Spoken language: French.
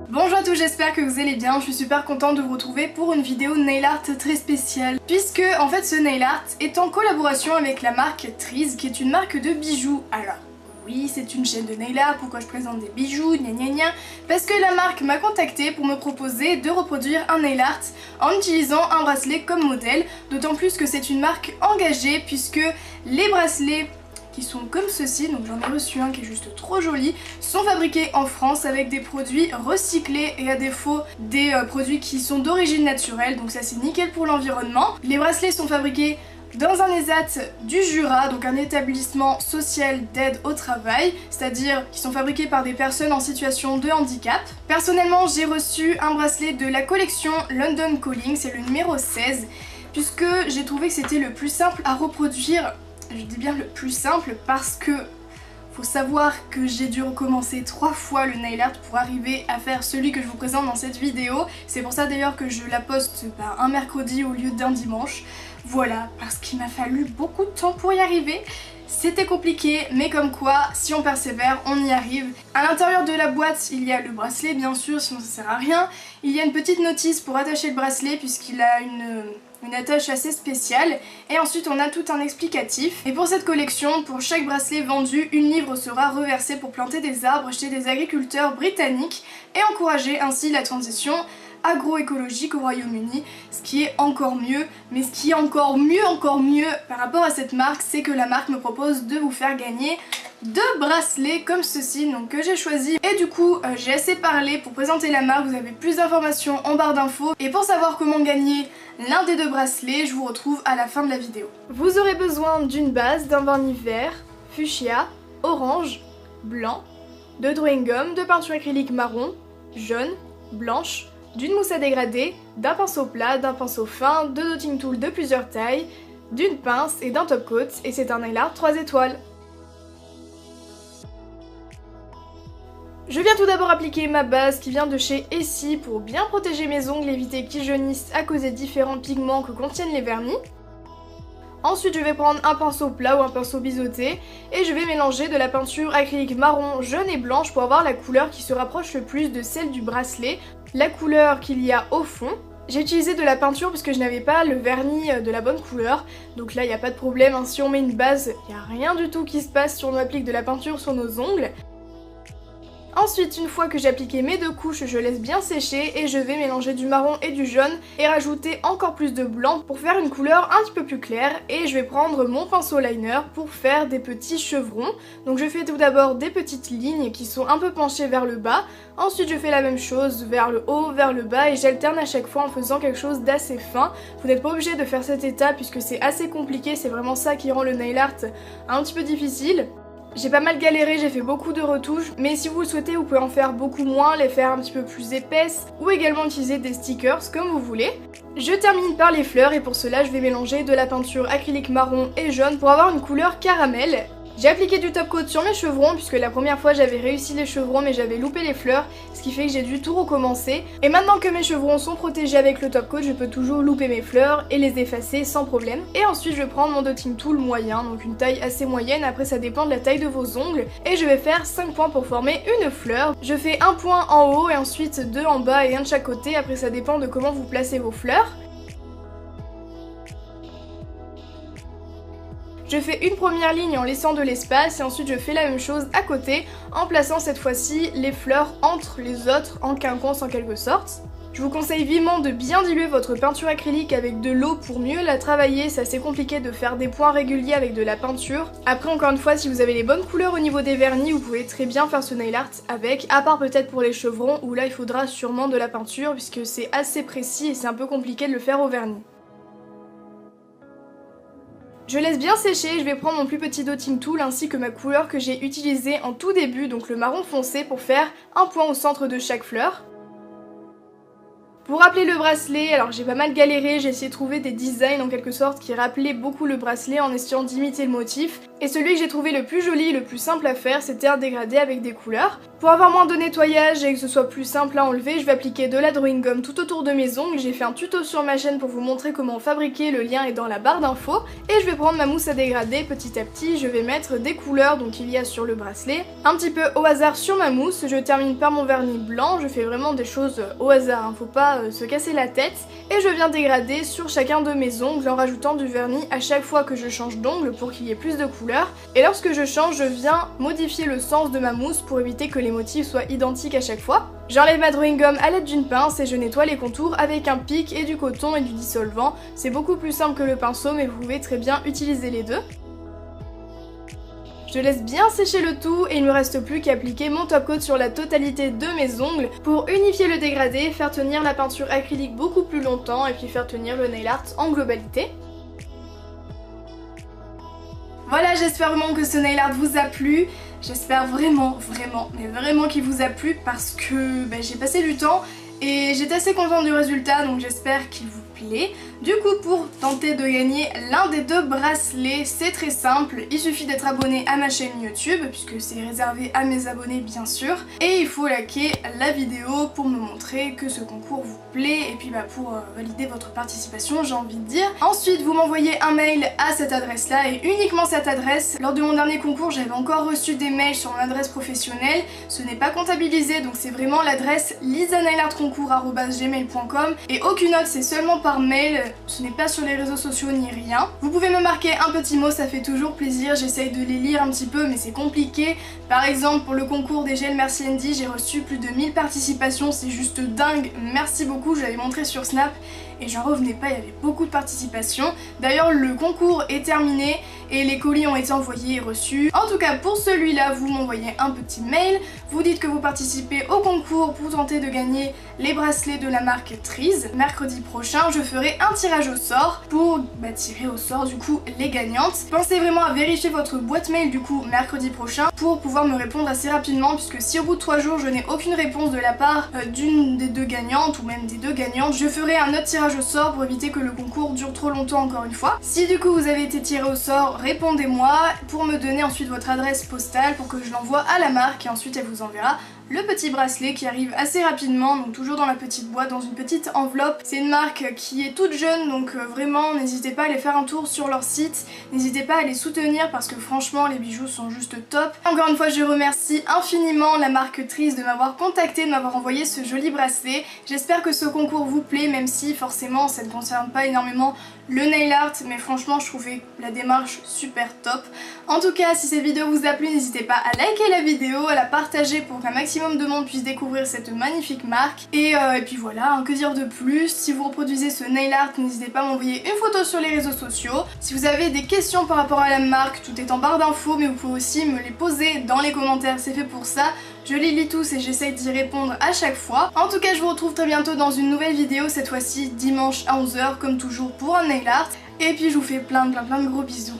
Bonjour à tous, j'espère que vous allez bien, je suis super contente de vous retrouver pour une vidéo nail art très spéciale. Puisque en fait ce nail art est en collaboration avec la marque Trees, qui est une marque de bijoux. Alors oui, c'est une chaîne de nail art, pourquoi je présente des bijoux, gna gna gna. Parce que la marque m'a contacté pour me proposer de reproduire un nail art en utilisant un bracelet comme modèle. D'autant plus que c'est une marque engagée puisque les bracelets qui sont comme ceci, donc j'en ai reçu un qui est juste trop joli, sont fabriqués en France avec des produits recyclés et à défaut des produits qui sont d'origine naturelle, donc ça c'est nickel pour l'environnement. Les bracelets sont fabriqués dans un ESAT du Jura, donc un établissement social d'aide au travail, c'est-à-dire qui sont fabriqués par des personnes en situation de handicap. Personnellement, j'ai reçu un bracelet de la collection London Calling, c'est le numéro 16, puisque j'ai trouvé que c'était le plus simple à reproduire. Je dis bien le plus simple parce que faut savoir que j'ai dû recommencer 3 fois le nail art pour arriver à faire celui que je vous présente dans cette vidéo. C'est pour ça d'ailleurs que je la poste un mercredi au lieu d'un dimanche. Voilà, parce qu'il m'a fallu beaucoup de temps pour y arriver. C'était compliqué, mais comme quoi, si on persévère, on y arrive. À l'intérieur de la boîte, il y a le bracelet bien sûr, sinon ça sert à rien. Il y a une petite notice pour attacher le bracelet puisqu'il a une attache assez spéciale, et ensuite on a tout un explicatif. Et pour cette collection, pour chaque bracelet vendu, une livre sera reversée pour planter des arbres chez des agriculteurs britanniques et encourager ainsi la transition agroécologique au Royaume-Uni, ce qui est encore mieux. Mais ce qui est encore mieux par rapport à cette marque, c'est que la marque me propose de vous faire gagner 2 bracelets comme ceci, donc que j'ai choisi. Et du coup j'ai assez parlé pour présenter la marque, vous avez plus d'informations en barre d'infos. Et pour savoir comment gagner l'un des 2 bracelets, je vous retrouve à la fin de la vidéo. Vous aurez besoin d'une base, d'un vernis vert, fuchsia, orange, blanc, de drawing gum, de peinture acrylique marron, jaune, blanche, d'une mousse à dégrader, d'un pinceau plat, d'un pinceau fin, de dotting tool de plusieurs tailles, d'une pince et d'un top coat, et c'est un nail art 3 étoiles. Je viens tout d'abord appliquer ma base qui vient de chez Essie pour bien protéger mes ongles et éviter qu'ils jaunissent à cause des différents pigments que contiennent les vernis. Ensuite je vais prendre un pinceau plat ou un pinceau biseauté et je vais mélanger de la peinture acrylique marron, jaune et blanche pour avoir la couleur qui se rapproche le plus de celle du bracelet, la couleur qu'il y a au fond. J'ai utilisé de la peinture parce que je n'avais pas le vernis de la bonne couleur, donc là il n'y a pas de problème, hein. Si on met une base, il n'y a rien du tout qui se passe si on applique de la peinture sur nos ongles. Ensuite, une fois que j'ai appliqué mes 2 couches, je laisse bien sécher et je vais mélanger du marron et du jaune et rajouter encore plus de blanc pour faire une couleur un petit peu plus claire, et je vais prendre mon pinceau liner pour faire des petits chevrons. Donc je fais tout d'abord des petites lignes qui sont un peu penchées vers le bas, ensuite je fais la même chose vers le haut, vers le bas, et j'alterne à chaque fois en faisant quelque chose d'assez fin. Vous n'êtes pas obligé de faire cette étape puisque c'est assez compliqué, c'est vraiment ça qui rend le nail art un petit peu difficile. J'ai pas mal galéré, j'ai fait beaucoup de retouches, mais si vous le souhaitez, vous pouvez en faire beaucoup moins, les faire un petit peu plus épaisses, ou également utiliser des stickers comme vous voulez. Je termine par les fleurs, et pour cela je vais mélanger de la peinture acrylique marron et jaune pour avoir une couleur caramel. J'ai appliqué du top coat sur mes chevrons puisque la première fois j'avais réussi les chevrons mais j'avais loupé les fleurs, ce qui fait que j'ai dû tout recommencer. Et maintenant que mes chevrons sont protégés avec le top coat, je peux toujours louper mes fleurs et les effacer sans problème. Et ensuite je vais prendre mon dotting tool moyen, donc une taille assez moyenne, après ça dépend de la taille de vos ongles, et je vais faire 5 points pour former une fleur. Je fais un point en haut et ensuite 2 en bas et un de chaque côté, après ça dépend de comment vous placez vos fleurs. Je fais une première ligne en laissant de l'espace et ensuite je fais la même chose à côté en plaçant cette fois-ci les fleurs entre les autres en quinconce en quelque sorte. Je vous conseille vivement de bien diluer votre peinture acrylique avec de l'eau pour mieux la travailler, c'est assez compliqué de faire des points réguliers avec de la peinture. Après encore une fois, si vous avez les bonnes couleurs au niveau des vernis, vous pouvez très bien faire ce nail art avec, à part peut-être pour les chevrons où là il faudra sûrement de la peinture puisque c'est assez précis et c'est un peu compliqué de le faire au vernis. Je laisse bien sécher, je vais prendre mon plus petit dotting tool ainsi que ma couleur que j'ai utilisée en tout début, donc le marron foncé, pour faire un point au centre de chaque fleur. Pour rappeler le bracelet, alors j'ai pas mal galéré, j'ai essayé de trouver des designs en quelque sorte qui rappelaient beaucoup le bracelet en essayant d'imiter le motif. Et celui que j'ai trouvé le plus joli et le plus simple à faire, c'était un dégradé avec des couleurs. Pour avoir moins de nettoyage et que ce soit plus simple à enlever, je vais appliquer de la drawing gum tout autour de mes ongles. J'ai fait un tuto sur ma chaîne pour vous montrer comment fabriquer, le lien est dans la barre d'infos. Et je vais prendre ma mousse à dégrader petit à petit, je vais mettre des couleurs, donc il y a sur le bracelet, un petit peu au hasard sur ma mousse. Je termine par mon vernis blanc, je fais vraiment des choses au hasard, hein, faut pas se casser la tête. Et je viens dégrader sur chacun de mes ongles en rajoutant du vernis à chaque fois que je change d'ongle pour qu'il y ait plus de couleurs. Et lorsque je change, je viens modifier le sens de ma mousse pour éviter que les motifs soient identiques à chaque fois. J'enlève ma drawing gum à l'aide d'une pince et je nettoie les contours avec un pic et du coton et du dissolvant. C'est beaucoup plus simple que le pinceau, mais vous pouvez très bien utiliser les deux. Je laisse bien sécher le tout et il me reste plus qu'à appliquer mon top coat sur la totalité de mes ongles pour unifier le dégradé, faire tenir la peinture acrylique beaucoup plus longtemps et puis faire tenir le nail art en globalité. Voilà, j'espère vraiment que ce nail art vous a plu. J'espère vraiment qu'il vous a plu parce que j'ai passé du temps et j'étais assez contente du résultat, donc j'espère qu'il vous plaît. Du coup, pour tenter de gagner l'un des deux bracelets, c'est très simple, il suffit d'être abonné à ma chaîne YouTube, puisque c'est réservé à mes abonnés bien sûr, et il faut liker la vidéo pour me montrer que ce concours vous plaît, et puis pour valider votre participation, j'ai envie de dire. Ensuite, vous m'envoyez un mail à cette adresse-là, et uniquement cette adresse. Lors de mon dernier concours, j'avais encore reçu des mails sur mon adresse professionnelle, ce n'est pas comptabilisé, donc c'est vraiment l'adresse lisanailartconcours@gmail.com, et aucune autre, c'est seulement par mail. Ce n'est pas sur les réseaux sociaux ni rien. Vous pouvez me marquer un petit mot, ça fait toujours plaisir, j'essaye de les lire un petit peu mais c'est compliqué. Par exemple pour le concours des gels Merci Andy, j'ai reçu plus de 1000 participations, c'est juste dingue, merci beaucoup, je l'avais montré sur Snap et j'en revenais pas, il y avait beaucoup de participations. D'ailleurs le concours est terminé et les colis ont été envoyés et reçus. En tout cas pour celui-là, vous m'envoyez un petit mail, vous dites que vous participez au concours pour tenter de gagner les bracelets de la marque Trees. Mercredi prochain, je ferai un tirage au sort pour tirer au sort du coup les gagnantes. Pensez vraiment à vérifier votre boîte mail du coup mercredi prochain pour pouvoir me répondre assez rapidement, puisque si au bout de 3 jours je n'ai aucune réponse de la part d'une des deux gagnantes ou même des deux gagnantes, je ferai un autre tirage au sort pour éviter que le concours dure trop longtemps encore une fois. Si du coup vous avez été tiré au sort, répondez-moi pour me donner ensuite votre adresse postale pour que je l'envoie à la marque et ensuite elle vous enverra le petit bracelet qui arrive assez rapidement, donc toujours dans la petite boîte, dans une petite enveloppe. C'est une marque qui est toute jeune, donc vraiment n'hésitez pas à aller faire un tour sur leur site, n'hésitez pas à les soutenir parce que franchement les bijoux sont juste top. Encore une fois je remercie infiniment la marque Trees de m'avoir contacté, de m'avoir envoyé ce joli bracelet. J'espère que ce concours vous plaît, même si forcément ça ne concerne pas énormément le nail art, mais franchement je trouvais la démarche super top. En tout cas si cette vidéo vous a plu, n'hésitez pas à liker la vidéo, à la partager pour qu'un maximum de monde puisse découvrir cette magnifique marque. Et puis voilà, que dire de plus. Si vous reproduisez ce nail art, n'hésitez pas à m'envoyer une photo sur les réseaux sociaux. Si vous avez des questions par rapport à la marque, tout est en barre d'infos, mais vous pouvez aussi me les poser dans les commentaires, c'est fait pour ça. Je les lis tous et j'essaye d'y répondre à chaque fois. En tout cas, je vous retrouve très bientôt dans une nouvelle vidéo, cette fois-ci dimanche à 11 h comme toujours pour un nail art. Et puis je vous fais plein de gros bisous.